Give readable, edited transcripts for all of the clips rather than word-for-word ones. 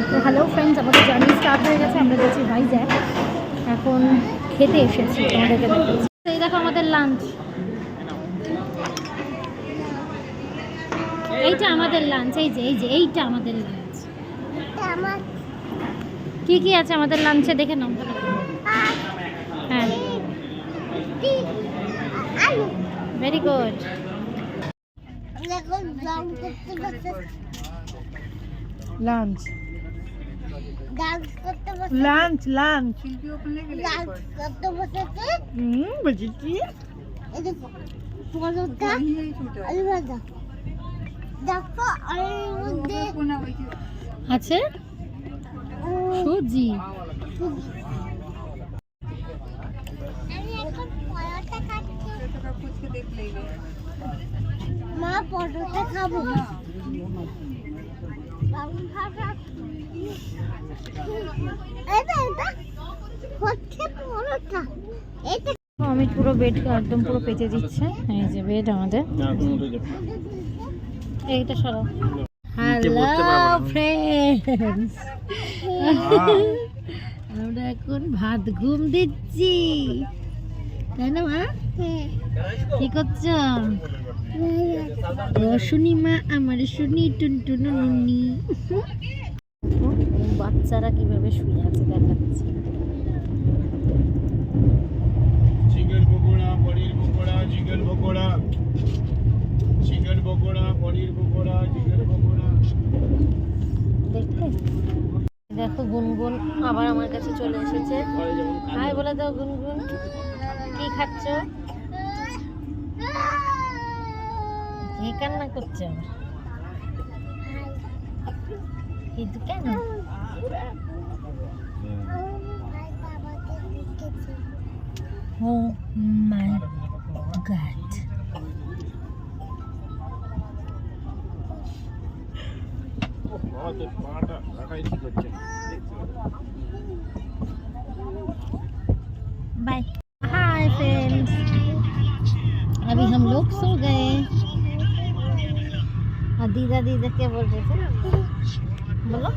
তো hello friends, আমাদের journey start হয়ে গেছে। আমরা যাচ্ছি ভাইজ্যাগ। এখন খেতে এসেছি, তোমাদেরকে দেখাচ্ছি। এই দেখো আমাদের লাঞ্চ, এইটা আমাদের লাঞ্চ, এইটা আমাদের লাঞ্চ। কি কি আছে আমাদের লাঞ্চে দেখে নাও। হ্যাঁ, very good. Lunch lunch lunch বুঝেছি। আছে সুজি। মা পরোটা খাবো। আমি পুরো বেডকে একদম পুরো পেতে দিচ্ছে। এই যে বেড আমাদের, এইটা সরাও। হ্যালো ফ্রেন্ডস, আমরা এখন ভাত ঘুম দিচ্ছি, তাই না মা? কি করছো? শুনি মা, আমার শুনি টুনটুনু নুনি। বাচ্চারা কিভাবে শুয়ে আছে দেখাচ্ছি। চিকেন পকোড়া, পনির পকোড়া, চিকেন পকোড়া, চিকেন পকোড়া, পনির পকোড়া, চিকেন পকোড়া। দেখতে দেখো গুনগুন আবার আমার কাছে চলে এসেছে। হাই বলে দাও গুনগুন, কি খাচ্ছ? কি কান্না করছো কিন্তু কেন? Oh my God. Bye. Hi friends. अभी हम लोग सो गए। और दीदा दीदा क्या बोल रहे थे? बोलो।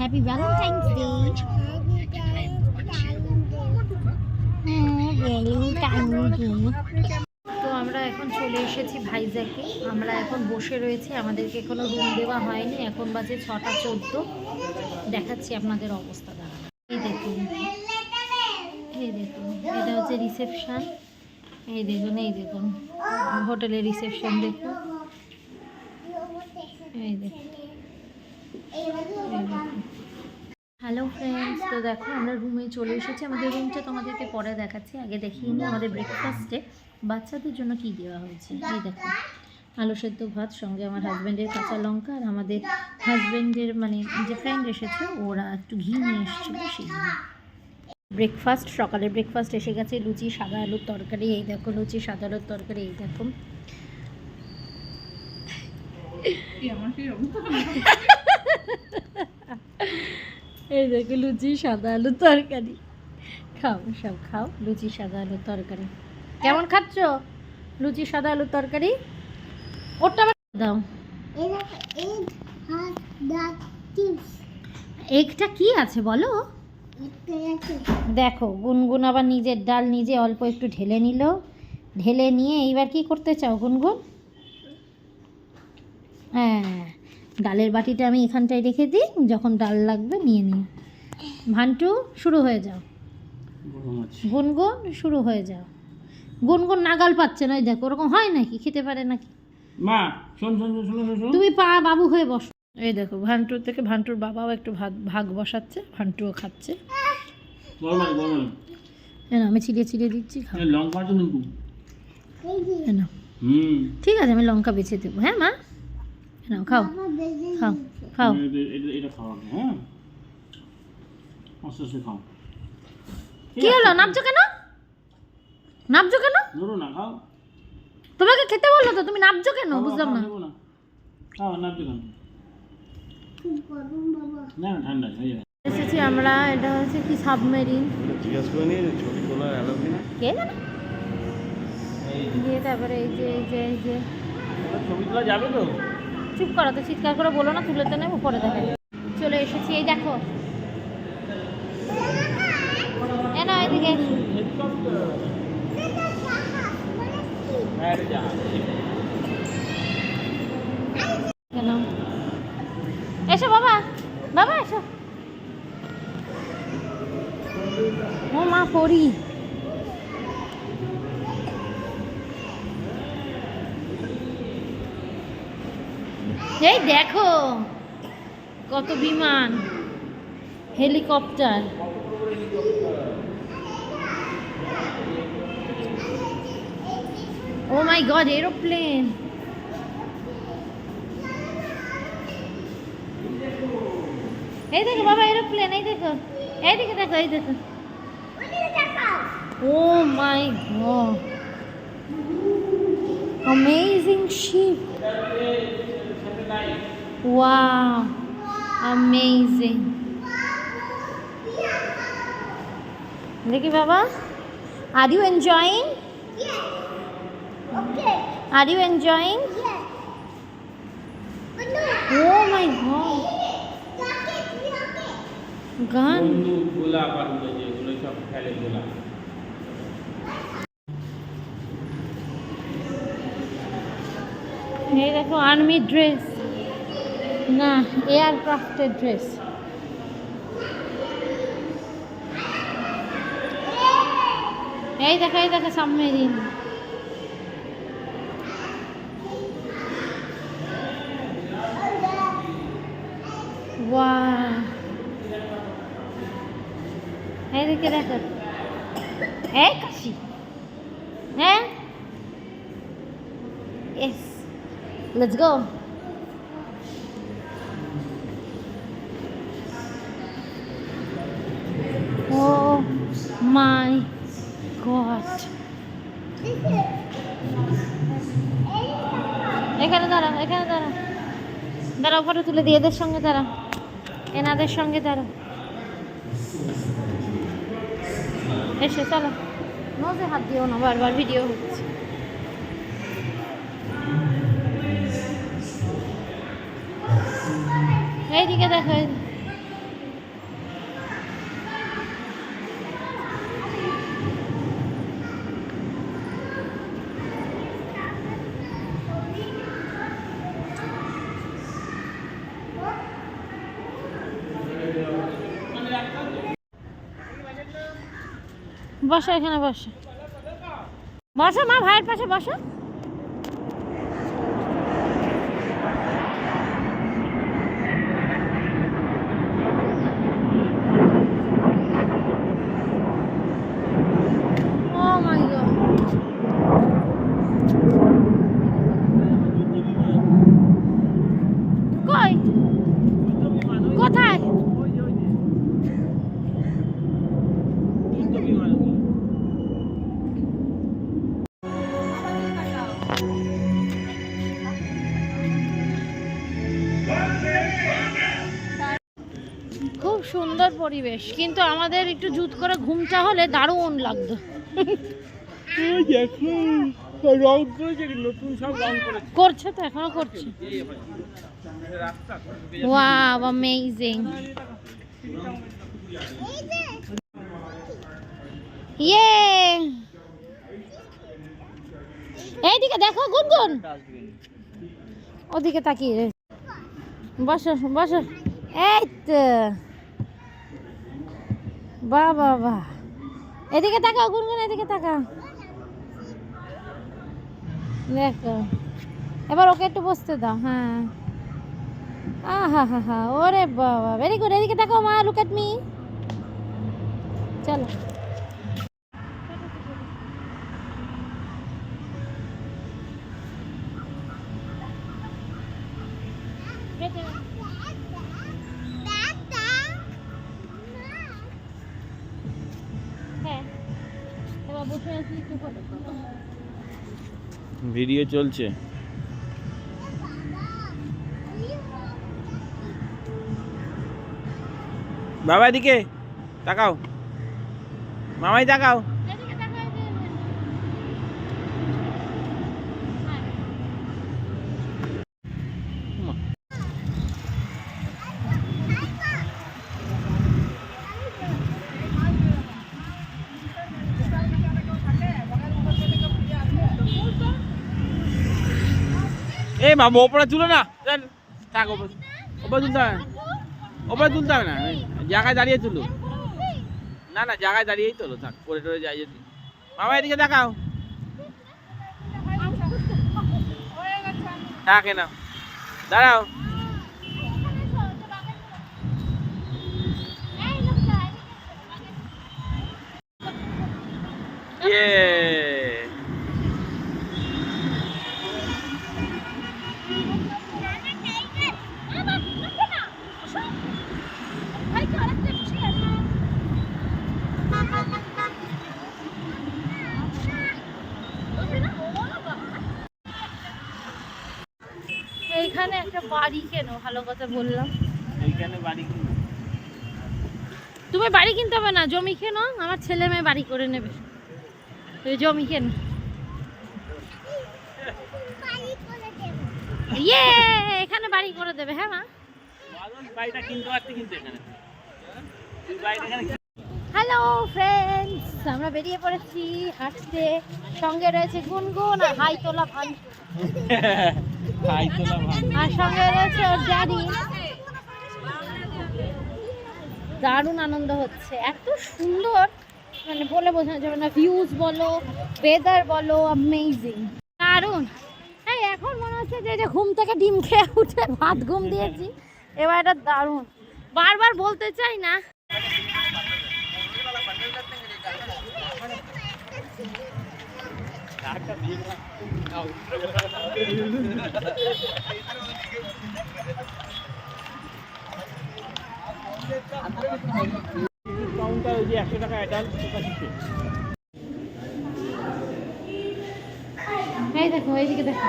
Happy Valentine's Day. তো আমরা এখন চলে এসেছি ভাইজ্যাগে। আমরা এখন বসে রয়েছি, আমাদেরকে এখনো রুম দেওয়া হয়নি। এখন বাজে 6:14। দেখাচ্ছি আপনাদের অবস্থা দাঁড়া। এই দেখুন, এই দেখুন, এটা হচ্ছে রিসেপশন। এই দেখুন, এই দেখুন হোটেলের রিসেপশন দেখুন। এই দেখুন, হ্যালো ফ্রেন্ডস, তো দেখো আমরা রুমে চলে এসেছি। আমাদের রুমটা তোমাদেরকে পরে দেখাচ্ছি, আগে দেখিয়ে নিই আমাদের ব্রেকফাস্টে বাচ্চাদের জন্য কি দেওয়া হয়েছে। এই দেখো, আলু সেদ্ধ ভাত, সঙ্গে আমার হাজব্যান্ডের কাঁচা লঙ্কা, আর আমাদের হাজব্যান্ডের মানে যে ফ্রেন্ড এসেছে ওরা একটু ঘি নিয়ে এসেছিলো সেই জন্য। ব্রেকফাস্ট, সকালে ব্রেকফাস্ট এসে গেছে। লুচি, সাদা আলুর তরকারি। এই দেখো লুচি, সাদা আলুর তরকারি। এই দেখো এই দেখো লুচি, সাদা আলুর তরকারি। খাও, সব খাও। লুচি, সাদা আলুর তরকারি কেমন খাচ্ছ? লুচি, সাদা আলুর তরকারি। ওটা দাও। এগটা কি আছে বলো? দেখো গুনগুন আবার নিজের ডাল নিজে অল্প একটু ঢেলে নিল। ঢেলে নিয়ে এইবার কি করতে চাও গুনগুন? হ্যাঁ, ডালের বাটিটা আমি এখানটায় রেখে দিই, যখন ডাল লাগবে নিয়ে নিই। ভান্টু শুরু হয়ে যাও, গুনগুন শুরু হয়ে যাও। গুনগুন নাগাল পাচ্ছে না, দেখো ওরকম হয় নাকি? খেতে পারে নাকি? মা শোন শোন শোন শোন, তুমি বাবু হয়ে বসো। এই দেখো ভান্টুর থেকে ভান্টুর বাবাও একটু ভাগ বসাচ্ছে, ভান্টুও খাচ্ছে। আমি ছিলিয়ে ছিলিয়ে দিচ্ছি, লঙ্কা আছে কিন্তু। ঠিক আছে, আমি লঙ্কা বেছে দেবো। হ্যাঁ মা, নাও খাও খাও খাও। এটা খাওয়া, হ্যাঁ আস্তে আস্তে খাও। কি হলো? নাবছো কেন? নাবছো কেন? ধরো না, খাও। তোমাকে খেতে বললো তো, তুমি নামছো কেন বুঝলাম না। খাওয়া নামছো কেন? বাবা না না, ঠান্ডা হয়ে যাবে। এসেছি আমরা, এটা হচ্ছে কি সাবমেরিন, জিজ্ঞাসা করে নিয়ে ছবি তোলার অ্যালাউ কিনা? কে জানে। দিয়ে তারপরে এই যে ছবি তোলা যাবে তো? চুপ করো তো, চিৎকার করে বলো না, তুলে তো নেবো পরে দেখে। চলে এসেছি, এই দেখো। এ না এদিকে কেন, এসো বাবা, বাবা এসো। ও মা পড়ি। এই দেখো কত বিমান, helicopter. O my god, aeroplane. এই দেখো বাবা, এরোপ্লেন, এই দেখো, এইদিকে দেখো, এই দেখো। Oh my god, amazing ship. Wow, amazing. Dekhi Baba, are you enjoying? Yes. Okay. Are you enjoying? Yes. But no. Oh my God, Rocket. gun. বন্দুক, গোলা বারুদ যেগুলো সব খেলে গোলা। এই দেখো আর্মি ড্রেস, না এয়ারক্রাফটের ড্রেস। এই দেখো সাবমেরিন। ওয়াও, এইদিকে দেখো, এই কাশি, হ্যাঁ, yes, let's go. Oh my God. এখানে দাঁড়া, দাঁড়া, ফটো তুলে দিয়ে এদের সঙ্গে দাঁড়া, এনাদের সঙ্গে দাঁড়া। এসে চলো, নোজে হাত দিও না, বারবার ভিডিও হচ্ছে। এইদিকে দেখো, বসো, এখানে বসো, বসো মা, ভাইয়ের পাশে বসো। Oh my God. কই, কোথায়? খুব সুন্দর পরিবেশ, কিন্তু আমাদের একটু জুত করে ঘুমটা হলে দারুণ লাগতো। রং করেছে, নতুন সব রং করেছে। করছে তো, এখনো করছে। Wow, amazing. ইয়ে, এইদিকে দেখো গুনগুন, ওদিকে তাকিয়ে বসো বসো। এই তো, বাহ বাহ বাহ, এদিকে তাকাও গুনগুন, এদিকে তাকাও, দেখো। এবার ওকে একটু বসতে দাও, হ্যাঁ। আহা হা হা, ওরে বাবা, ভেরি গুড। এদিকে তাকাও মা, লুক এট মি। চলো, হ্যাঁ, এবার বসে আছি একটু পরে। ভিডিও চলছে। বাবা এদিকে তাকাও, মামাই তাকাও। এই বাবা ওপরে তুলো না, থাক ওপরে তুলতে হবে না, ওপরে তুলতে হবে না, জায়গায় দাঁড়িয়ে তুলো। না না জায়গায় দাঁড়িয়েই তোলো, থাক পরে টরে যাই যদি। মামা এদিকে দেখাও, থাকে না, দাঁড়াও। এইখানে একটা বাড়ি কেন, ভালো কথা বললাম। এইখানে বাড়ি কিনবো। তুমি বাড়ি কিনতে হবে না, জমি কেনো, আমার ছেলে মেয়ে বাড়ি করে নেবে। তুমি জমি কেন, ইয়ে এখানে বাড়ি করে দেবে। হ্যাঁ মা, বাড়িটা কিনতে পারতে কিন্তু এখানে বাড়িটা এখানে। হ্যালো ফ্রেন্ডস, আমরা বেরিয়ে পড়েছি হাঁটতে। সঙ্গে রয়েছে গুনগুন আর হাই তোলা ভান, আর সঙ্গে রয়েছে ওর ড্যাডি। দারুণ আনন্দ হচ্ছে, এত সুন্দর মানে বলে বোঝানো যাবে না। ভিউজ বলো, ওয়েদার বলো, অ্যামেজিং, দারুণ। এই এখন মনে হচ্ছে যে যে ঘুম থেকে ডিম খেয়ে উঠে ভাত ঘুম দিয়েছি, এবার এটা দারুণ। বারবার বলতে চাই না। কাউন্টার ওই যে 100 টাকা অ্যাডাল্ট। এই দেখো, এইদিকে দেখো,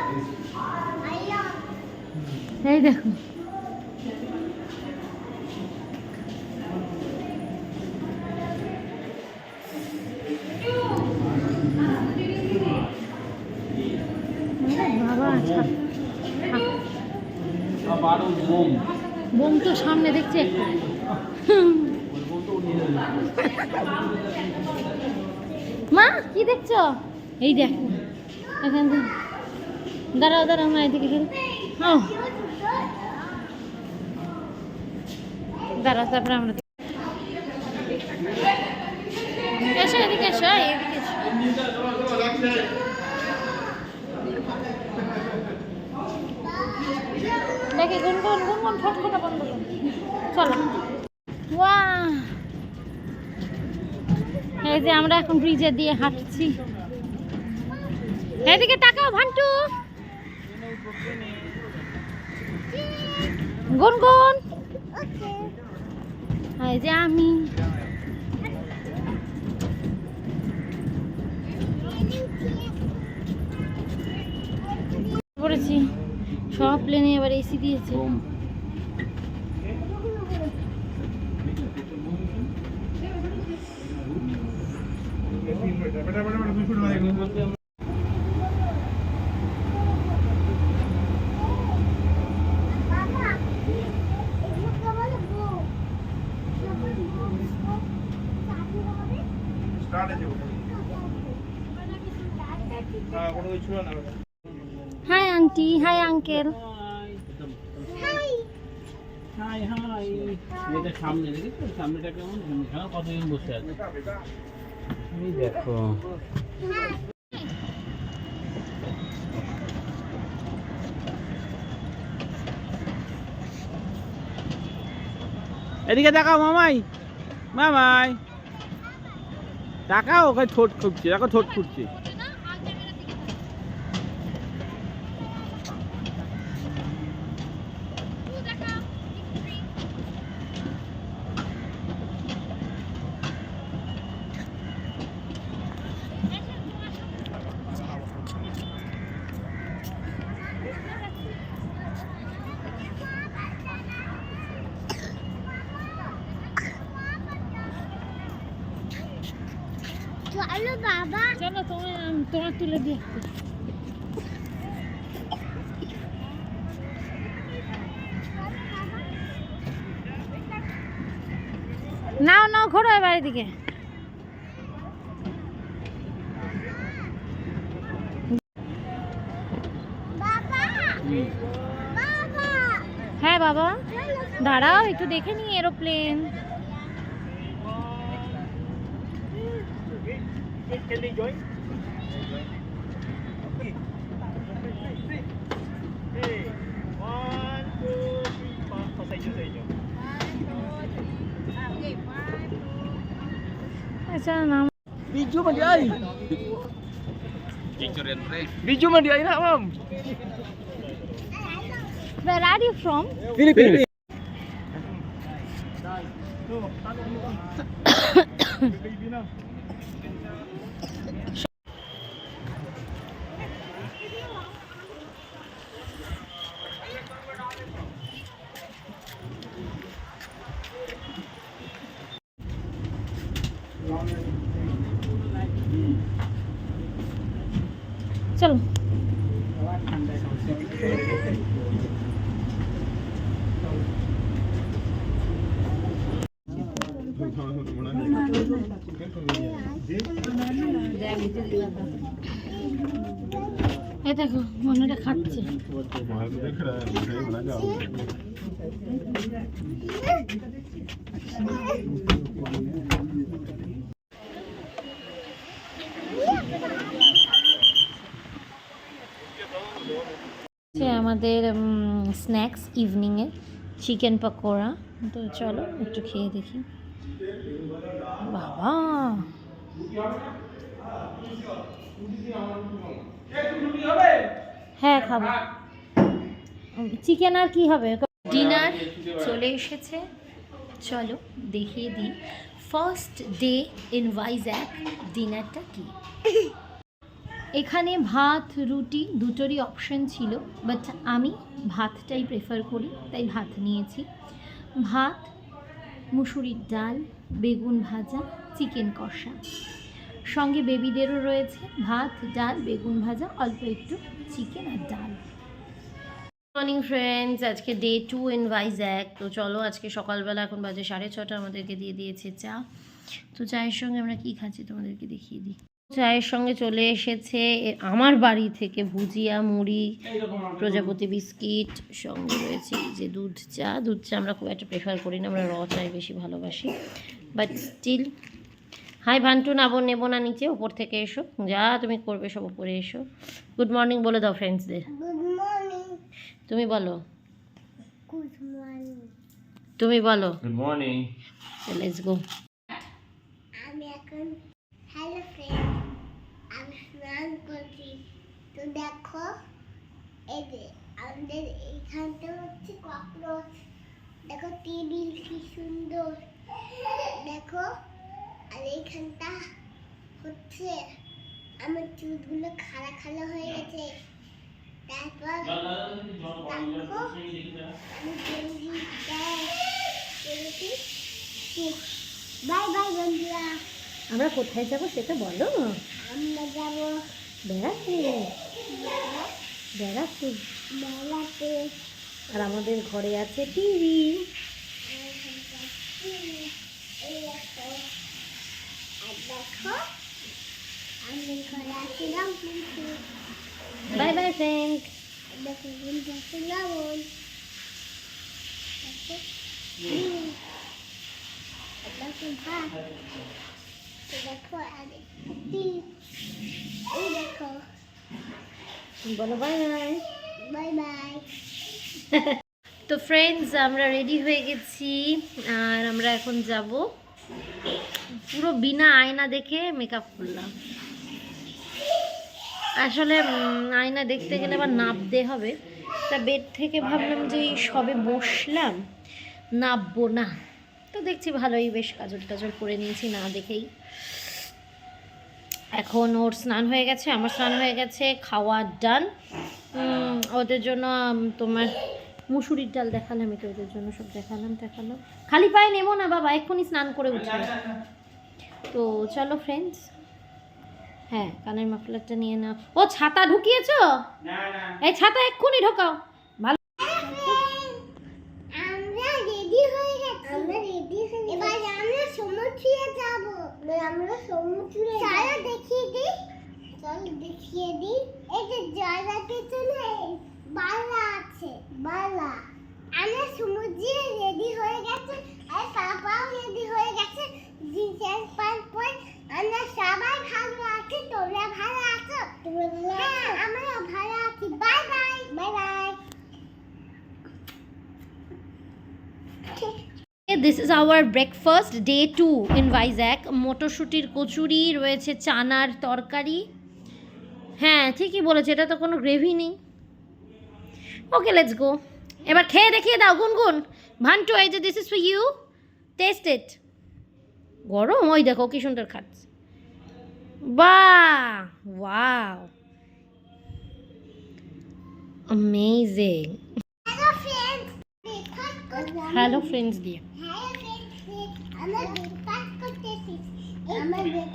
এই দেখো। বাবা বোম তো সামনে দেখছি একটা। মা কি দেখছো? এই দেখো এখান থেকে, দাঁড়াও দাঁড়াও মা, এদিকে গেল। দাঁড়াও, তারপরে আমরা এসো, এদিকে এসো, এদিকে এসো। দেখি গুনগুন, গুনগুন ঠোঁটটা বন্ধ করো, চলো। ওয়াও, এই যে আমরা এখন ব্রিজে দিয়ে হাঁটছি। এদিকে তাকাও ভান্টু, গুনগুন, এই যে আমি। পড়েছি সব প্লেনে এবার এসি দিয়েছে। Hi aunty, hi uncle. High high, এটা সামনে দেখি, সামনেটা কেমন, এখানে কতজন বসে আছে এই দেখো। এদিকে দেখাও মামাই, মামাই তাকাও, ওখানে ঠোঁট খুঁজছে, দেখো ঠোঁট খুঁজছে। চলো বাবা চলো তোমার তুলে দিয়ে নাও ঘোরো বাড়ির দিকে। বাবা বাবা হ্যাঁ বাবা, দাঁড়াও একটু দেখে নি এরোপ্লেন। আচ্ছা নাম Video mah dia. Video mah dia nak, Mam. Where are you from? Philippines. চলো এই দেখো মনেটা খাচ্ছে। আমাদের স্ন্যাক্স ইভিনিংয়ে চিকেন পকোড়া, তো চলো একটু খেয়ে দেখি। বাবা হ্যাঁ খাবো, চিকেন আর কি হবে। ডিনার চলে এসেছে, চলো দেখিয়ে দিই ফার্স্ট ডে ইন ভাইজ্যাক ডিনারটা কি। এখানে ভাত রুটি দুটোরই অপশন ছিল, বাট আমি ভাতটাই প্রেফার করি তাই ভাত নিয়েছি। ভাত, মুসুরির ডাল, বেগুন ভাজা, চিকেন কষা, সঙ্গে বেবিদেরও রয়েছে ভাত ডাল বেগুন ভাজা, অল্প একটু চিকেন আর ডাল। মর্নিং ফ্রেন্ডস, আজকে ডে 2 ইন ভাইজ্যাক। তো চলো আজকে সকালবেলা এখন বাজে 6:30 আমাদেরকে দিয়ে দিয়েছে চা। তো চায়ের সঙ্গে আমরা কি খাচ্ছি তোমাদেরকে দেখিয়ে দিই। চায়ের সঙ্গে চলে এসেছে আমার বাড়ি থেকে ভুজিয়া, মুড়ি, প্রজাপতি বিস্কিট, সঙ্গে রয়েছে এই যে দুধ চা। দুধ চা আমরা খুব একটা প্রেফার করি না, আমরা র চাই বেশি ভালোবাসি, বাট স্টিল। হাই ভান্টু, নেবো না নিচে, ওপর থেকে এসো, যা তুমি করবে সব উপরে এসো। গুড মর্নিং বলে দাও ফ্রেন্ডসদের। গুড মর্নিং তুমি বলো, গুড মর্নিং তুমি বলো। Good morning. Let's go. আমি এখন হ্যালো ফ্রেন্ড, আমি স্নান করছি। তো দেখো এই যে আমাদের এইখানটা হচ্ছে ককরোচ, দেখো টেবিল কি সুন্দর, দেখো। আর এইখানটা হচ্ছে আমার চুলগুলো খাড়া খাড়া হয়ে গেছে। তারপর দেখো আমি বাই বাই বন্ধুরা। আমরা কোথায় যাব সেটা বলো। আমরা যাবো বেড়াতে বেড়াতে মেলাতে। আর আমাদের ঘরে আছে টিভি। এই দেখো, আর দেখো আমি ঘরে আসলাম কিন্তু বাই বাই ফ্রেন্ড। দেখো কিন্তু আছে লবণ, দেখো দেখো ভাত, দেখো আর এই দেখো। বলো বাই বাই। Bye by. তো ফ্রেন্ডস, আমরা রেডি হয়ে গেছি আর আমরা এখন যাব। পুরো বিনা আয়না দেখে মেকআপ করলাম। আসলে আয়না দেখতে গেলে আবার নাপতে হবে, তা বেড থেকে ভাবলাম যে এই সবে বসলাম, নাপবো না। তো দেখছি ভালোই বেশ কাজল টাজল করে নিয়েছি না দেখেই। এখন ওর স্নান হয়ে গেছে, আমার স্নান হয়ে গেছে, খাওয়া ডান। ওদের জন্য তোমার মুসুরির ডাল দেখালাম, এটা ওদের জন্য সব দেখালাম। খালি পায়ে নেবো না বাবা, এক্ষুনি স্নান করে উঠবে। তো চলো ফ্রেন্ডস, হ্যাঁ, কানের মাফলারটা নিয়ে নাও। ও ছাতা ঢুকিয়েছো? না না, এই ছাতা এক্ষুনি ঢোকাও। ভালো। আমরা রেডি হয়ে গেছি। এবার আমরা সমুদ্রে যাব। আমরা সমুদ্রে চলো দেখিয়ে দিই। এই যে জলের পেছনে বালা আছে, বালা। আমরা সমুদ্রে রেডি হয়ে গেছে, আর পাপাও রেডি হয়ে গেছে। জিন্সের প্যান্ট পরে আমরা সবাই ভালো আছি। তোমরা ভালো আছো? হ্যাঁ, আমরাও ভালো আছি। Bye bye, bye bye. This is our breakfast day 2 in Vizag. মটরশুঁটির কচুরি রয়েছে, চানার তরকারি। হ্যাঁ ঠিকই বলেছে, এটা তো কোনো গ্রেভি নেই। Okay let's go. এবার খেয়ে দেখিয়ে দাও গুনগুন। ভান্টু, এই যে this is for you, taste it. গরম, ওই দেখো কি সুন্দর খাচ্ছে। বাহ, wow, amazing. Hello friends, breakfast করলাম। হ্যালো ফ্রেন্ডস দিয়ে হ্যালো ফ্রেন্ডস, আমরা ব্রেকফাস্ট করতেছি।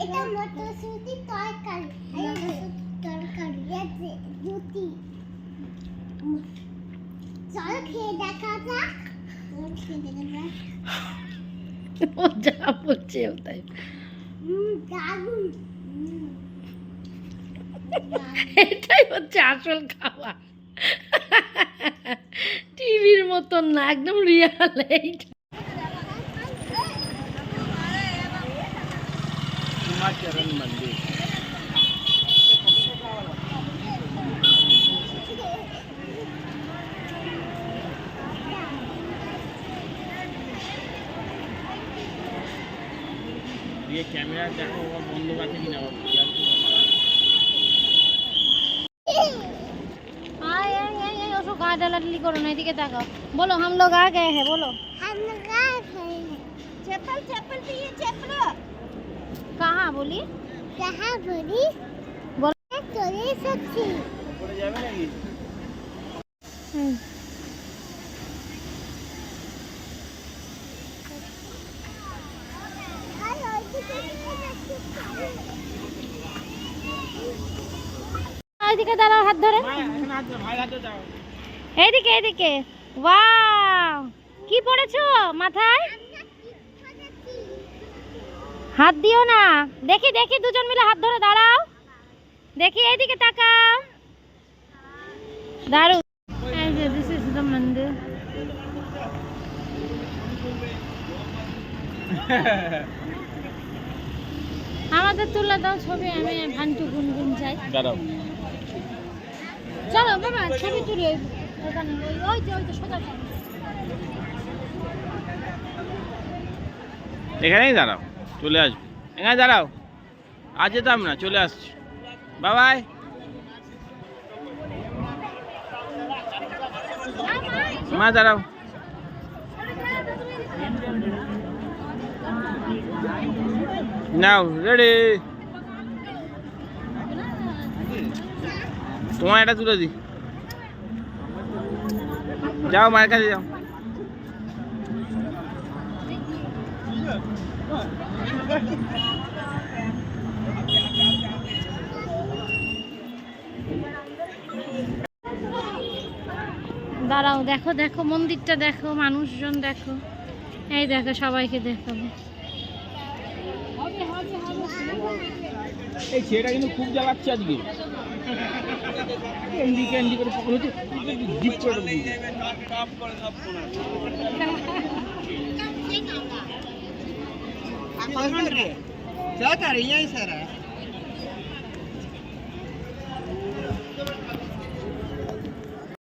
এটা মটরশুঁটি তরকারি। তরকারি আছে রুটি। চলো খেয়ে দেখা যাক। ও যা বলছে ওটাই। দারুণ। এটাই হচ্ছে আসল খাবার। টিভির মতন না, একদম রিয়াল। এইটা হিমাচরণ মন্দির। ये कैमरा देखो वो बंद আছে কিনা বাবা। आए आए आए आए उसको कहाँ डलाडली करो ना, एदिके ताकाओ। बोलो हम लोग आ गए हैं, बोलो। हम लोग आ गए हैं। चप्पल चप्पल चाहिए, चप्पल कहाँ बोलिए? कहाँ बोली? बोलो। चले सकती। উপরে যাবে নাকি? এদিকে দাঁড়াও, হাত ধরে। ভাই এখন হাত ভাই হাতে দাও। এদিকে এদিকে। ওয়াও, কি পড়েছো মাথায়? হাত দিও না। দেখি দেখি, দুজন মিলে হাত ধরে দাঁড়াও। দেখি এইদিকে তাকাও। দারুণ। এই যে দিস ইজ দ্য মন্দির। আমাদের তুলে দাও ছবি, আমি ভান্টু গুনগুন চাই। দাঁড়াও। চলো বাবা ছবি তুলি। ওখানে ওই যে সোজা চলো। এখানেই দাঁড়াও, চলে আসবে। এখানে দাঁড়াও, আজ যেতাম না, চলে আসছি। Bye bye. মা দাঁড়াও। নাও রেডি। তোমার এটা তুলে দি। যাও মায়ের কাছে যাও। দাঁড়াও, দেখো দেখো মন্দিরটা দেখো, মানুষজন দেখো। এই দেখো, সবাইকে দেখাবো। এই ছেলেটা কিন্তু খুব জ্বালাচ্ছে আজকে। ক্যান্ডি ক্যান্ডি করে পকড় হচ্ছে, জিপ করে দেবো।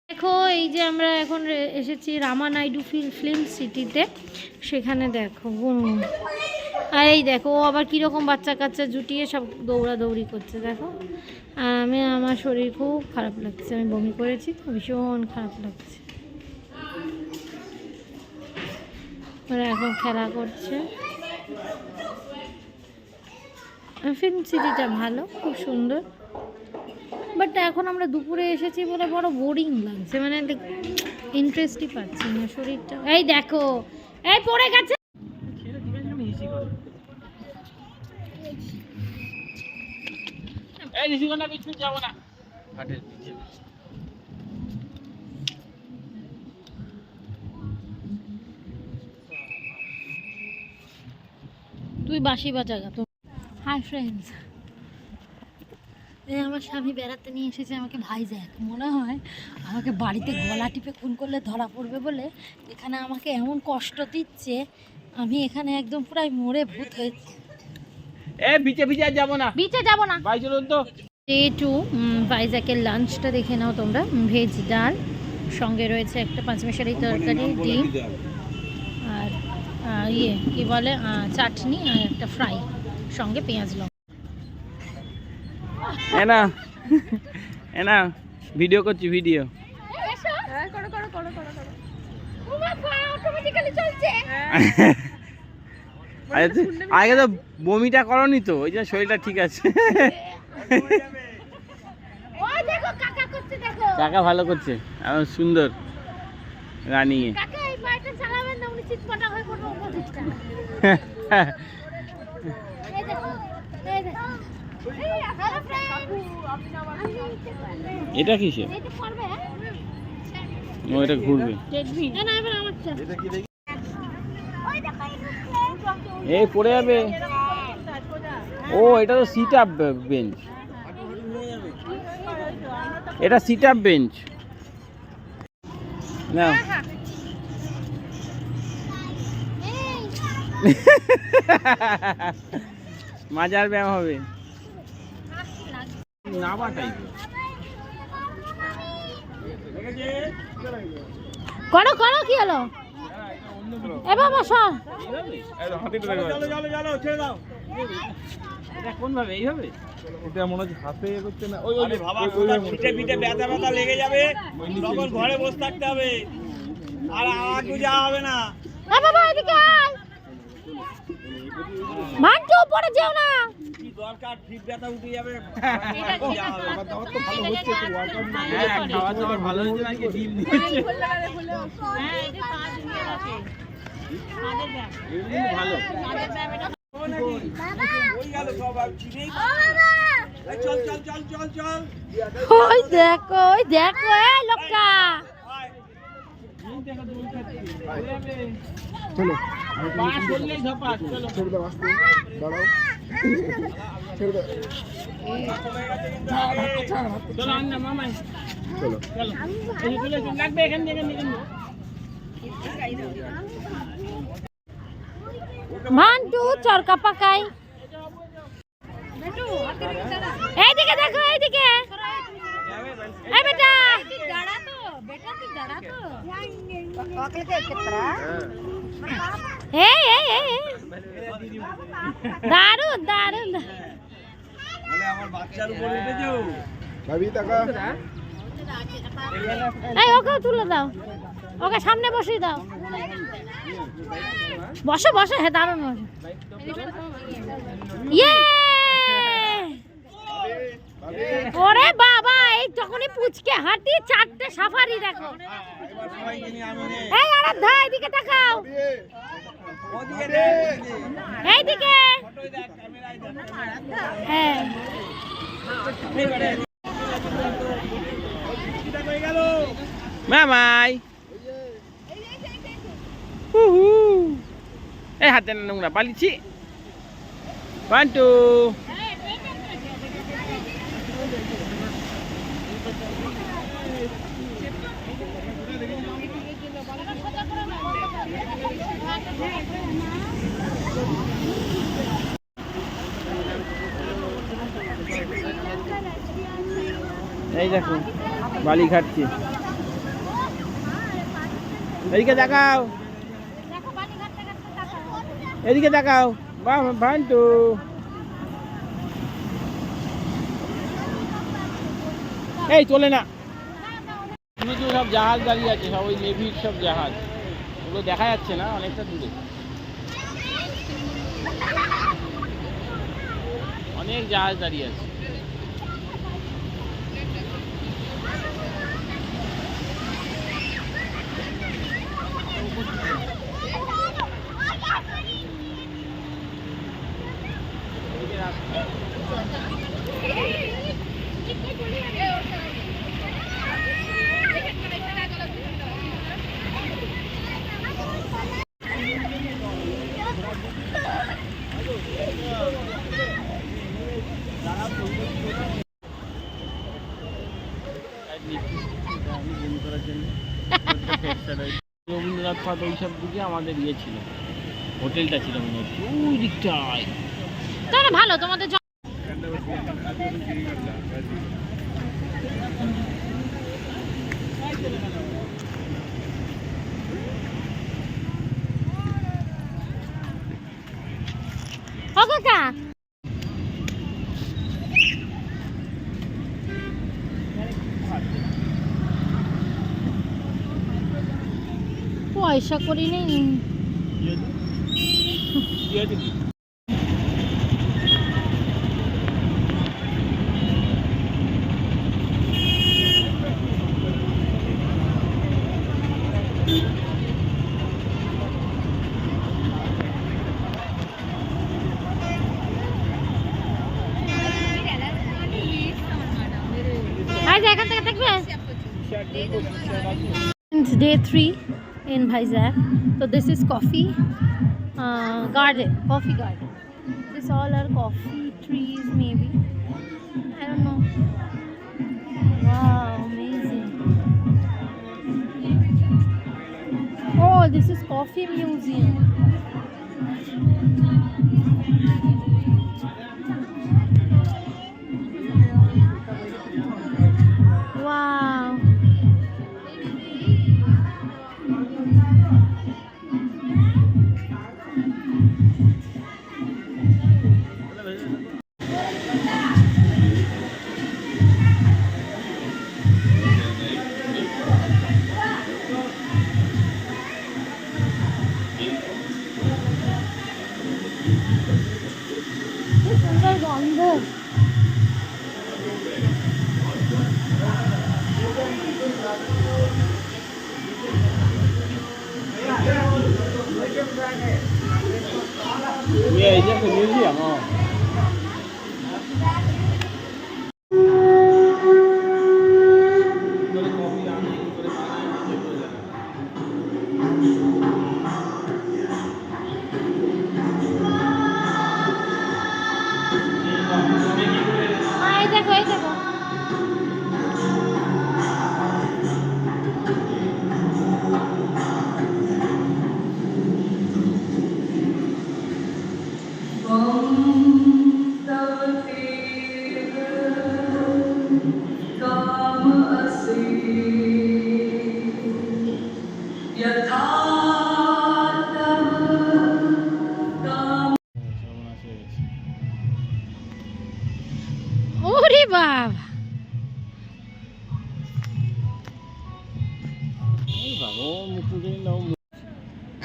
দেখো, এই যে আমরা এখন এসেছি রামানাইডু ফিল্ম সিটিতে। সেখানে দেখো গুনগুন, আর এই দেখো ও আবার কীরকম বাচ্চা কাচ্চা জুটিয়ে সব দৌড়াদৌড়ি করছে দেখো। আর আমার শরীর খুব খারাপ লাগছে, আমি বমি করেছি তো, ভীষণ খারাপ লাগছে। ওরা এখন খেলা করছে। ফিল্ম সিটিটা ভালো, খুব সুন্দর। বাট এখন আমরা দুপুরে এসেছি বলে বড় বোরিং লাগছে, মানে ইন্টারেস্টই পাচ্ছি না শরীরটা। এই দেখো, এই পড়ে গেছে। এই ঋষিকন্যা বিচ যাবো না, ঘাটের নিচে। তুই বাঁশি বাজা গা তো। হাই ফ্রেন্ডস, এই আমার স্বামী বেড়াতে নিয়ে এসেছে আমাকে ভাইজ্যাক। মনে হয় আমাকে বাড়িতে গলা টিপে খুন করলে ধরা পড়বে বলে এখানে আমাকে এমন কষ্ট দিচ্ছে, আমি এখানে একদম পুরাই মরে ভূত হয়েছি। এ বিচে বিচে আর যাবো না, বিচে যাব না। ভাই চলুন তো। ডে 2 ভাইজ্যাকের লাঞ্চটা দেখে নাও তোমরা। ভেজ ডাল, সঙ্গে রয়েছে একটা পাঁচমিশালি তরকারি, ডিম, আর ইয়ে কি বলে চাটনি, আর একটা ফ্রাই, সঙ্গে পেঁয়াজ লঙ্কা। এনা এনা ভিডিও করছি, ভিডিও। আগে তো বমিটা করনি তো, ওই জন্য শরীরটা ঠিক আছে। কাকা ভালো করছে, আমার সুন্দর রানিং এ। এটা কিসে? ও এটা ঘুরবে। এই পড়ে যাবে। ও এটা তো সিট আপ বেঞ্চ, এটা সিট আপ বেঞ্চ না। মাজার ব্যায়াম হবে। নাবা টাইপের করো করো, কি হলো? এ বাবা সর। কোন ভাবে এইভাবে? এটা মনে হচ্ছে হাতে করছে না। ওই আরে বাবা, পিঠে পিঠে ব্যথা ব্যথা লেগে যাবে, তখন ঘরে বসে থাকতে হবে, আর আগে যাওয়া হবে না। এ বাবা এদিকে আয়। মানটু পড়ে যেও না। কি দরকার, পিঠ ব্যথা উঠে যাবে। আমার দাওয়াত তো ভালো হচ্ছে, একটু ওয়ার্কআউট না হ্যাঁ, খাওয়া দাওয়া ভালো হয়েছে নাকি? ডিম দিয়েছে ভালো। ওই গেল সব, আর চিনেই এই চল চল চল চল চল। ওই দেখো, ওই দেখো, এই লোকটা। আয়। চলো পা চললেই ধপাস, চলো। ছেড়ে দাও, আস্তে দাঁড়াও, ছেড়ে দাও। চলো আন না মামাই, চলো চলো। এই যে তুলে চলে লাগবে এখান থেকে, এখান থেকে। মানটু চরকা পাকাই। এইদিকে দেখো, এইদিকে। এই বেটা দাঁড়া তো, বেটা তুই দাঁড়া তো। এই এই এই এই। দারুন দারুন। মানে আমার বাচ্চার উপরে উঠেছো। ভাবি টাকা এই ওকে তুলে দাও, ওকে সামনে বসিয়ে দাও। বসো বসো, হ্যাঁ দারুন বসো। ইয়ে! ওরে বাবা, এই যখনই পুচকে হাঁটি চারটে সাফারি দেখো। এবার সবাইকে নিয়ে আমি নে। এই আরাধ্যা এদিকে তাকাও, ওদিকে দেখ, এইদিকে। ফটোই দেখ, ক্যামেরায় দেখ। হ্যাঁ এটা হয়ে গেল। মামাই হুহু। এই হাতে না নোংরা পালিছি। 1 2 এই দেখো বালি খাচ্ছি। এদিকে তাকাও, এদিকে তাকাও। বাহ ভান্টু, এই চলে না। কিছু সব জাহাজ দাঁড়িয়ে আছে, সব ওই নেভির সব জাহাজ, ওগুলো দেখা যাচ্ছে না, অনেকটা দূরে। অনেক জাহাজ দাঁড়িয়ে আছে। এদিকে রাস্তা। জন্য রবীন্দ্রনাথ পার্ক ওইসব দিকে আমাদের ইয়ে ছিল, হোটেলটা ছিল মনে হচ্ছে ওই দিকটায়। তাহলে ভালো তোমাদের ও কাকা পয়সা করি নেই। এখান থেকে দেখবে day 3 in Vizag. So this is coffee garden, coffee garden. This all are coffee trees maybe, I don't know. Wow, amazing. Oh, this is coffee museum. Wow. সুন্দর গন্ধ। Yeah, it's just a museum. Oh. এই দেখো এই দেখো ওরে বাবা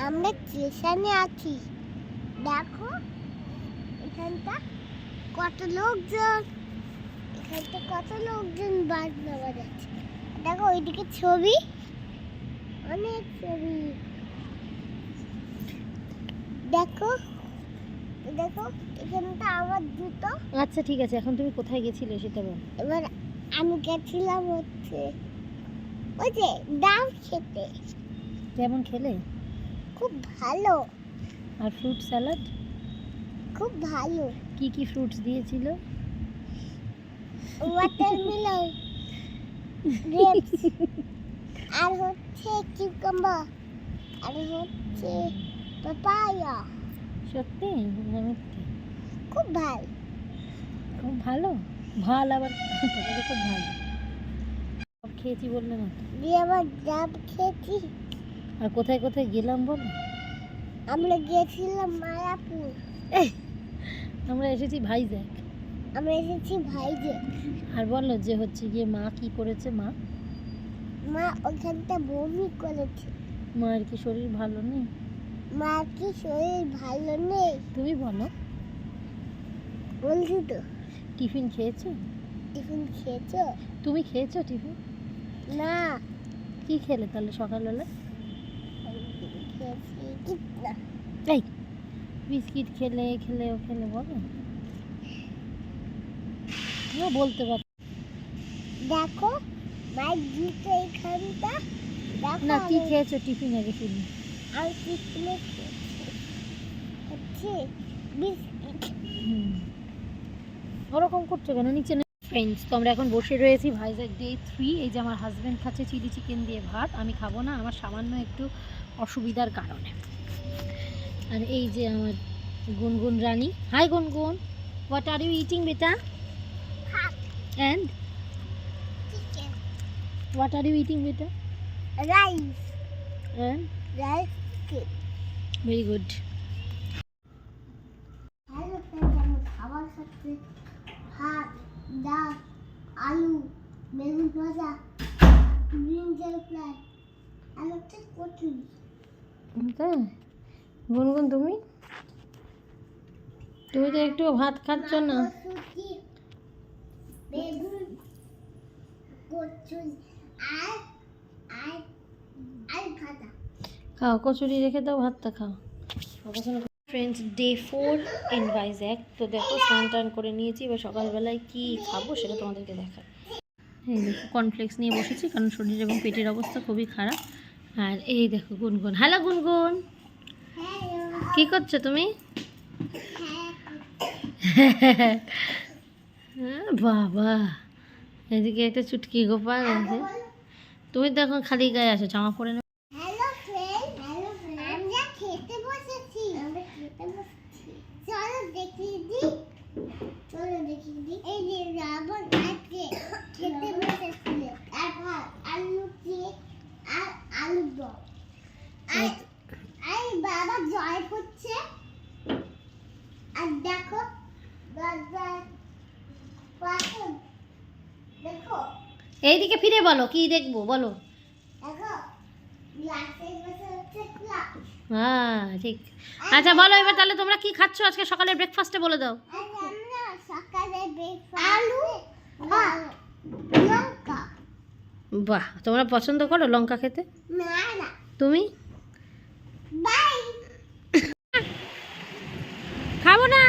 আমরা স্টেশনে আছি, দেখো এখানটা কত লোকজন, এখানটা কত লোকজন বাস নেওয়া যাচ্ছে। দেখো ওইদিকে ছবি, অনেক ছবি, দেখো দেখো এখানটা আমার জুতো। আচ্ছা ঠিক আছে, এখন তুমি কোথায় গেছিলে সেটা বল। এবার আমি গেছিলাম হচ্ছে ওই যে ডাব খেতে, কেমন খেলে? খুব ভালো, আর ফ্রুট স্যালাড খুব ভালো। কি কি ফ্রুটস দিয়েছিল? ওয়াটারমেলন, গ্রেপস, আর হচ্ছে কিউকাম্বার, আর হচ্ছে পাপায়া। সত্যি না মিথ্যে? খুব ভালো, খুব ভালো। ভাল আবার তোমাকে খুব ভালো সব খেয়েছি বললে না তো। দিয়ে আবার ডাব খেয়েছি। আর কোথায় কোথায় গেলাম বলো? আমরা গিয়েছিলাম মায়াপুর, আমরা এসেছি ভাইজ্যাক। আমরা এসেছি ভাইজে। আর বলো যে হচ্ছে গিয়ে মা কি করেছে? মা মা ওখানটা বমি করেছে। মায়ের কি শরীর ভালো নেই? মা কি শরীর ভালো নেই? তুমি বলো। বলছি তো। টিফিন খেয়েছো? টিফিন খেয়েছো? তুমি খেয়েছো টিফিন? না। কি খেলে তাহলে সকালবেলা? খেয়েছি কি না? এই বিস্কিট খেলে খেলে ও খেলে বলো না, বলতে পার। দেখো মায়ের জুতো এখানটা, দেখো না কি খেয়েছো টিফিন আগে শুনি। আর টিফিনে খেয়েছি হচ্ছে বিস্কিট। ওরকম করছো কেন? নিচে ফ্রেন্ডস, তো আমরা এখন বসে রয়েছি ভাইজ্যাক ডে 3। এই যে আমার হাজব্যান্ড খাচ্ছে চিলি চিকেন দিয়ে ভাত, আমি খাবো না, আমার সামান্য একটু অসুবিধার কারণে। আর এই যে আমার গুনগুন রানী। Hi Gungun, what are you eating বেটা? ভাত, and chicken, what are you eating বেটা? Rice, and rice cake. Very good. Hello friends, আমি খাবার খাচ্ছি। ভাত, ডাল, আলু, বেগুন ভাজা, ব্রিঞ্জাল ফ্রাই, আর হচ্ছে কচুরি। গুনগুন তুমি তুমি তো একটু ভাত খাচ্ছ না। মটরশুঁটি, বেগুন, কচুরি আর আর আর ভাজা। খাও, কচুরি রেখে দাও, ভাতটা খাও। Friends, day 4 in Vizag. তো দেখো স্নান টান করে নিয়েছি, এবার সকালবেলায় কি খাবো সেটা তোমাদেরকে দেখাই। এই দেখো কর্নফ্লেক্স নিয়ে বসেছি, কারণ শরীর এবং পেটের অবস্থা খুবই খারাপ। আর এই দেখো গুনগুন। হ্যালো গুনগুন, হ্যালো, কি করছো তুমি? হ্যাঁ, বাবা, এদিকে একটা চুটকি গোপাল আছে। তুমি তো এখন খালি গায়ে আছো, জামা পরে না। হ্যালো ফ্রেন্ড, আমরা খেতে বসেছি। চলো দেখিয়ে দিই, এই যে রাবণ আজকে খেতে বসেছিল। আর ভাত, আলু চিপ আর আলু দম। আর বাবা জয় করছে। আর দেখো দরজার পাশে, দেখো এইদিকে ফিরে বলো, কি দেখবো বলো। দেখো গ্লাসের পাশে হচ্ছে গ্লাস। হ্যাঁ ঠিক। আচ্ছা বলো এবার তাহলে তোমরা কি খাচ্ছো আজকে সকালের ব্রেকফাস্টে, বলে দাও। আর আমরা সকালে আলু ভাত, লঙ্কা। বাহ, তোমরা পছন্দ করো লঙ্কা খেতে? না না, তুমি? বাই। খাবো না।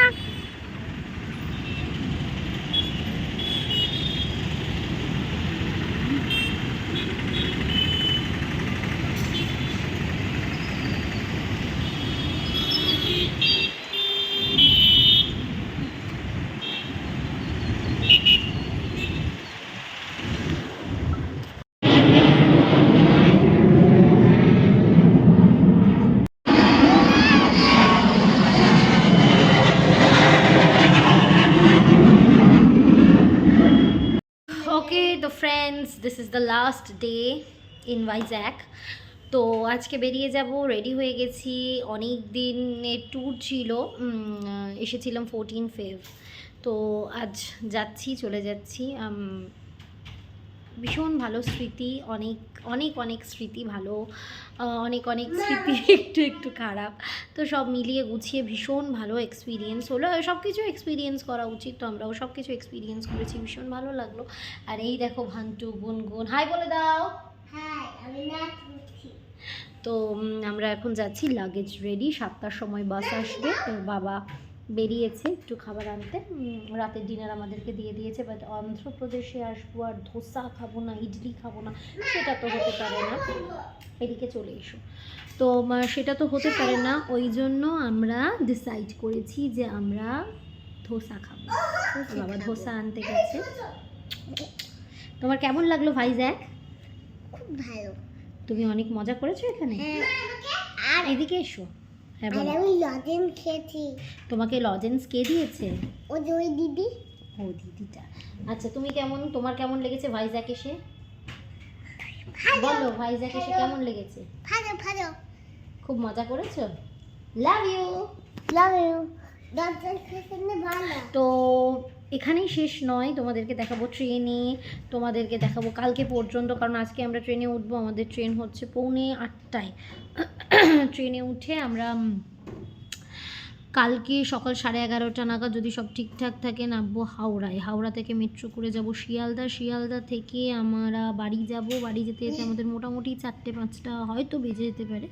ওকে তো friends, this is the last day in Vizag. তো আজকে বেরিয়ে যাব, রেডি হয়ে গেছি। অনেক দিনের ট্যুর ছিল, এসেছিলাম 14 ফেব। তো আজ যাচ্ছি, চলে যাচ্ছি। ভীষণ ভালো স্মৃতি, অনেক অনেক অনেক স্মৃতি ভালো, অনেক অনেক স্মৃতি একটু একটু খারাপ। তো সব মিলিয়ে গুছিয়ে ভীষণ ভালো এক্সপিরিয়েন্স হলো। সব কিছু এক্সপিরিয়েন্স করা উচিত, তো আমরাও সব কিছু এক্সপিরিয়েন্স করেছি, ভীষণ ভালো লাগলো। আর এই দেখো ভান্টু, গুনগুন, হাই বলে দাও। হ্যাঁ, আমি নাচ করছি। তো আমরা এখন যাচ্ছি, লাগেজ রেডি, 7টার সময় বাস আসবে। তো বাবা বেরিয়েছে একটু খাবার আনতে, রাতের ডিনার আমাদেরকে দিয়ে দিয়েছে। বাট অন্ধ্রপ্রদেশে আসবো আর ধোসা খাবো না, ইডলি খাবো না, সেটা তো হতে পারে না। এদিকে চলে এসো। তো সেটা তো হতে পারে না, ওই জন্য আমরা ডিসাইড করেছি যে আমরা ধোসা খাবো। বাবা ধোসা আনতে গেছে। তোমার কেমন লাগলো ভাইজ্যাক? খুব ভালো। তুমি অনেক মজা করেছো এখানে। হ্যাঁ, আর এদিকে এসো। হ্যাঁ আর বলো। আমি লজেন্স খেয়েছি। তোমাকে লজেন্স কে দিয়েছে? ও যে ওই দিদি। ও দিদিটা। আচ্ছা তুমি কেমন, তোমার কেমন লেগেছে ভাইজ্যাক এসে? বলো ভাইজ্যাক এসে কেমন লেগেছে? ভালো ভালো। খুব মজা করেছো? Love you. Love you. Lozenges খেতে ভালো। তো এখানেই শেষ নয়, তোমাদেরকে দেখাবো ট্রেনে, তোমাদেরকে দেখাবো কালকে পর্যন্ত, কারণ আজকে আমরা ট্রেনে উঠবো। আমাদের ট্রেন হচ্ছে 7:45। ট্রেনে উঠে আমরা কালকে সকাল 11:30 নাগাদ, যদি সব ঠিকঠাক থাকে, নামবো হাওড়ায়। হাওড়া থেকে মেট্রো করে যাব শিয়ালদা। শিয়ালদা থেকে আমরা বাড়ি যাব। বাড়ি যেতে যেতে আমাদের মোটামুটি 4টে-5টা হয়তো বেজে যেতে পারে।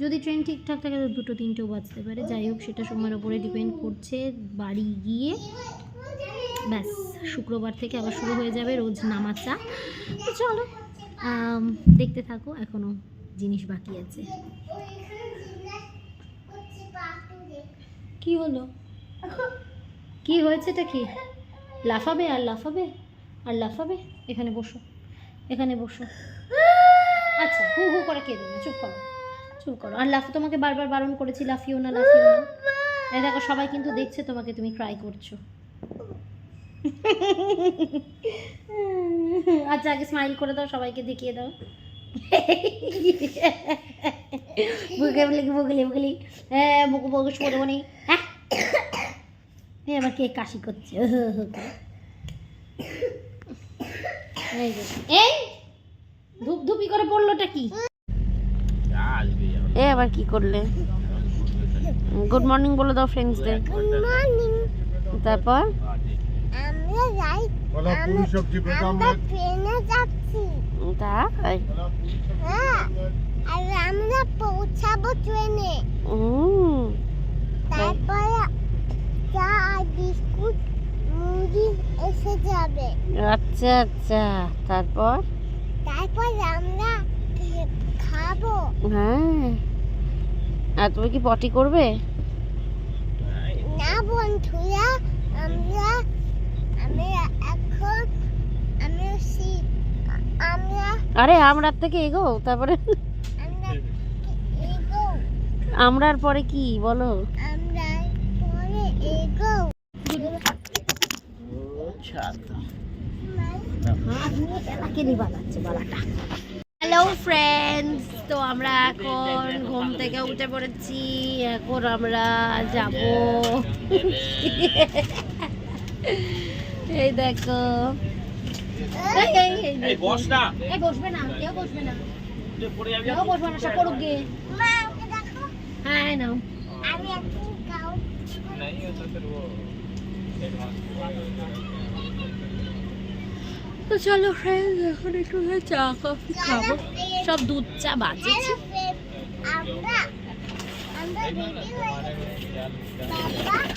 যদি ট্রেন ঠিকঠাক থাকে তো 2-3টেও বাজতে পারে। যাই হোক, সেটা সময়ের ওপরে ডিপেন্ড করছে। বাড়ি গিয়ে ব্যাস শুক্রবার থেকে আবার শুরু হয়ে যাবে রোজ নামাচা। তো চলো দেখতে থাকো, এখনও জিনিস বাকি আছে। কি হলো? কি হয়েছেটা কি? লাফাবে আর লাফাবে? আর লাফাবে। এখানে বসো, এখানে বসো। আচ্ছা, হু হু করে কেঁদো না, চুপ করো, চুপ করো। আর তোমাকে বারবার বারণ করেছি লাফিও না, লাফিও না। এই দেখো সবাই কিন্তু দেখছে তোমাকে, তুমি ক্রাই করছো। আচ্ছা আগে স্মাইল করে দাও, সবাইকে দেখিয়ে দাও। বুগলি বুগলি বুগলি, হ্যাঁ মুখ বগস পড়ে মনে। হ্যাঁ আবার কে কাশি করছে। এই ধূপ ধুপি করে পড়লোটা কি? এ আবার কি করলে? গুড মর্নিং বলে দাও ফ্রেন্ডসদের। Good morning. তারপর আমরা যাই, আমরা ট্রেনে যাচ্ছি। তাই হ্যাঁ, আর আমরা পৌঁছাবো ট্রেনে। তারপরে চা আর বিস্কুট মুড়ি এসে যাবে। আচ্ছা আচ্ছা, তারপর আমরা খাবো। হ্যাঁ, আর তুমি কি পটি করবে? না বন্ধুরা, আমরা এখন আমরা আরে আমরার থেকে এগো, তারপরে আমরা এগো, আমরার পরে কি বলো? আমরা পরে এগো। হ্যালো ফ্রেন্ডস, তো আমরা এখন ঘুম থেকে উঠে পড়েছি। এখন আমরা যাব, এই দেখো, এই বস না, এই বসবে না, কেউ বসবে না, পড়ে যাবি। কেউ বসবে না, সব পড়ুক গে। মা ওকে দেখো, হ্যাঁ নাও। আমি এখন কাউন্ট তো চলো ফ্রেন্ডস, এখন একটু চা কফি খাবো। সব দুধ চা বাজেছে। আমরা রেডি হয়ে গেছি। বাবা বাবা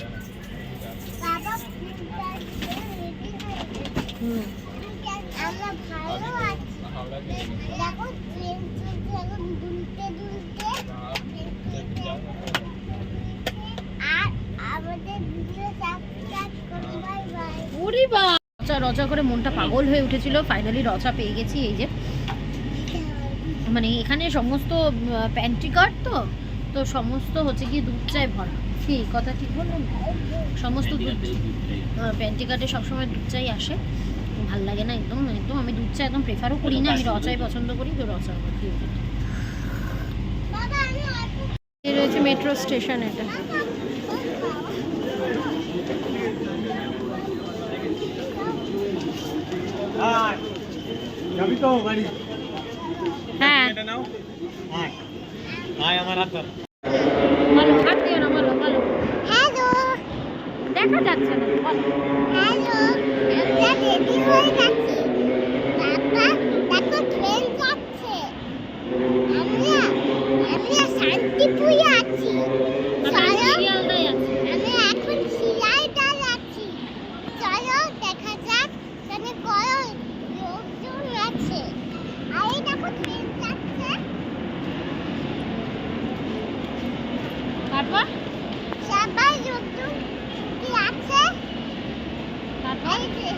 রেডি হয়ে গেছি। আমরা ভালো আছি। দেখো ট্রেন চলছে এখন দুলতে দুলতে। আর আমাদের ভিডিও সাবস্ক্রাইব করো। Bye bye. ওরে বাবা, রচা করে মনটা পাগল হয়ে উঠেছিল। ফাইনালি রচা পেয়ে গেছি। এই যে মানে এখানে সমস্ত প্যান্ট্রি কার্ড, তো সমস্ত হচ্ছে কি দুধ চায় ভরা। কি কথা ঠিক বললাম? সমস্ত দুধ প্যান্ট্রি কার্ডে সবসময় দুধ চাই আসে। ভাল লাগে না একদম, একদম আমি দুধ চা একদম প্রেফারও করি না। আমি রচাই পছন্দ করি, তো রচা আমার ফেভারিট। বাবা আমি এই রয়েছে মেট্রো স্টেশন। এটা যাবি তো বাড়ি? হ্যাঁ, এটা নাও। হ্যাঁ, আয় আমার হাত ধর। ভালো হাত দিও না, ভালো ভালো হ্যালো দেখা যাচ্ছে না, ভালো। হ্যালো, আমরা রেডি হয়ে গেছি। বাবা দেখো ট্রেন যাচ্ছে। আমরা শান্তিপুরে আছি। চলো, শিয়ালদায় আছে। আমি এখন শিয়ালদায় আছি। চলো দেখা যাক এখানে কত লোকজন আছে। আর এই দেখো ট্রেন যাচ্ছে। তারপর সবাই লোকজন কি আছে? তারপর এই যে,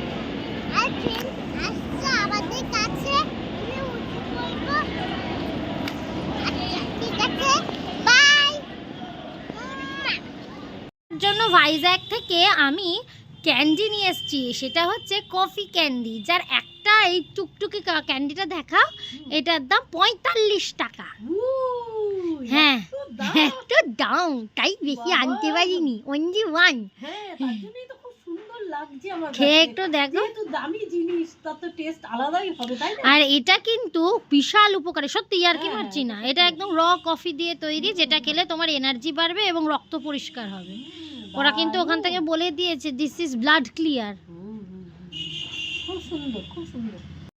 আর ট্রেন আসছে আমাদের কাছে। আমি উঠে পড়বো। আচ্ছা ঠিক আছে, বাই। জন্য ভাইজ্যাগ থেকে আমি ক্যান্ডি নিয়ে এসেছি। সেটা হচ্ছে কফি ক্যান্ডি, যার একটা এই টুকটুকি ক্যান্ডিটা দেখাও, এটার দাম 45 টাকা। হ্যাঁ, একটু দাম, তাই বেশি আনতে পারিনি, অনলি ওয়ান। হ্যাঁ, তার জন্যই তো খুব সুন্দর লাগছে আমার খেয়ে কাছে। একটু দেখো। যেহেতু দামি জিনিস, তার তো টেস্ট আলাদাই হবে, তাই না? আর এটা কিন্তু বিশাল উপকারী, সত্যি আর কি মারছি না। এটা একদম র কফি দিয়ে তৈরি, যেটা খেলে তোমার এনার্জি বাড়বে এবং রক্ত পরিষ্কার হবে। ওরা কিন্তু ওখান থেকে বলে দিয়েছে দিস ইজ ব্লাড ক্লিয়ার। খুব সুন্দর, খুব সুন্দর।